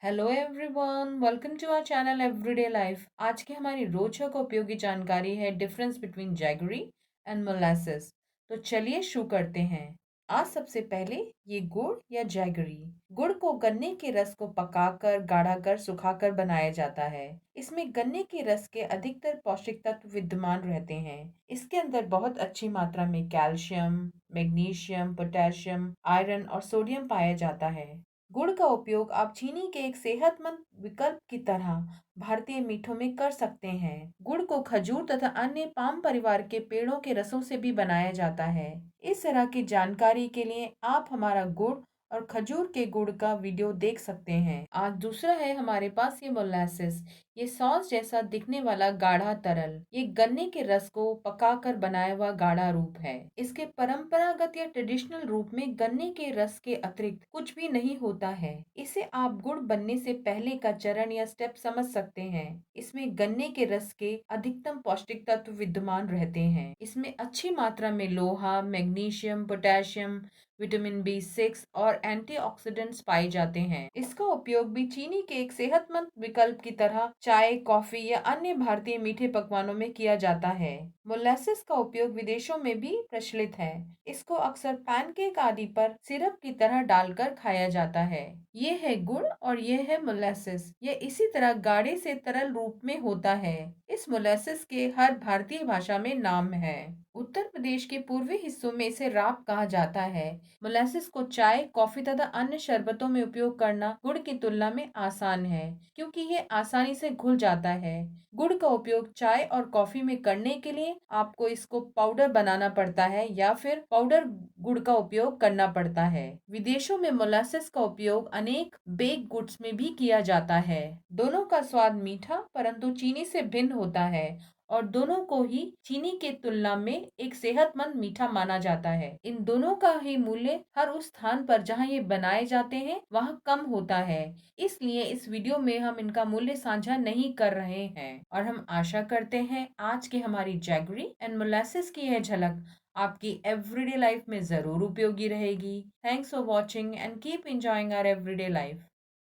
Hello everyone, welcome to our channel everyday life. आज की हमारी रोचक और उपयोगी जानकारी है difference between jaggery and molasses. तो चलिए शुरू करते हैं। आज सबसे पहले ये गुड़ या जैगरी। गुड़ को गन्ने के रस को पकाकर गाढ़ा कर सुखाकर बनाया जाता है। इसमें गन्ने के रस के अधिकतर पौष्टिक तत्व विद्यमान रहते हैं। इसके अंदर बहुत अच्छी मात्रा में कैल्शियम, मैग्नीशियम, पोटेशियम, आयरन और सोडियम पाया जाता है। गुड़ का उपयोग आप चीनी के एक सेहतमंद विकल्प की तरह भारतीय मीठों में कर सकते हैं। गुड़ को खजूर तथा अन्य पाम परिवार के पेड़ों के रसों से भी बनाया जाता है। इस तरह की जानकारी के लिए आप हमारा गुड़ और खजूर के गुड़ का वीडियो देख सकते हैं। आज दूसरा है हमारे पास ये मोलासेस। ये सॉस जैसा दिखने वाला गाढ़ा तरल, ये गन्ने के रस को पकाकर बनाया हुआ गाढ़ा रूप है। इसके परंपरागत या ट्रेडिशनल रूप में गन्ने के रस के अतिरिक्त कुछ भी नहीं होता है। इसे आप गुड़ बनने से पहले का चरण या स्टेप समझ सकते हैं। इसमें गन्ने के रस के अधिकतम पौष्टिक तत्व विद्यमान रहते हैं। इसमें अच्छी मात्रा में लोहा, मैग्नीशियम, पोटेशियम, विटामिन B6 और एंटीऑक्सीडेंट्स पाए जाते हैं। इसका उपयोग भी चीनी के एक सेहतमंद विकल्प की तरह चाय, कॉफी या अन्य भारतीय मीठे पकवानों में किया जाता है। मोलासेस का उपयोग विदेशों में भी प्रचलित है। इसको अक्सर पैनकेक आदि पर सिरप की तरह डालकर खाया जाता है। ये है गुड़ और ये है मोलासेस। ये इसी तरह गाढ़े से तरल रूप में होता है। इस मोलासेस के हर भारतीय भाषा में नाम है। उत्तर प्रदेश के पूर्वी हिस्सों में इसे राब कहा जाता है। मोलासेस को चाय, कॉफी तथा अन्य शरबतों में उपयोग करना गुड़ की तुलना में आसान है, क्योंकि ये आसानी से घुल जाता है। गुड़ का उपयोग चाय और कॉफी में करने के लिए आपको इसको पाउडर बनाना पड़ता है या फिर पाउडर गुड़ का उपयोग करना पड़ता है। विदेशों में मोलासेस का उपयोग अनेक बेक गुड्स में भी किया जाता है। दोनों का स्वाद मीठा परंतु चीनी से भिन्न होता है और दोनों को ही चीनी के तुलना में एक सेहतमंद मीठा माना जाता है। इन दोनों का ही मूल्य हर उस स्थान पर जहाँ ये बनाए जाते हैं वहाँ कम होता है। इसलिए इस वीडियो में हम इनका मूल्य साझा नहीं कर रहे हैं और हम आशा करते हैं आज की हमारी जैगरी एंड मोलासेस की यह झलक आपकी एवरीडे लाइफ में जरूर उपयोगी रहेगी। Thanks for watching and keep enjoying our everyday life.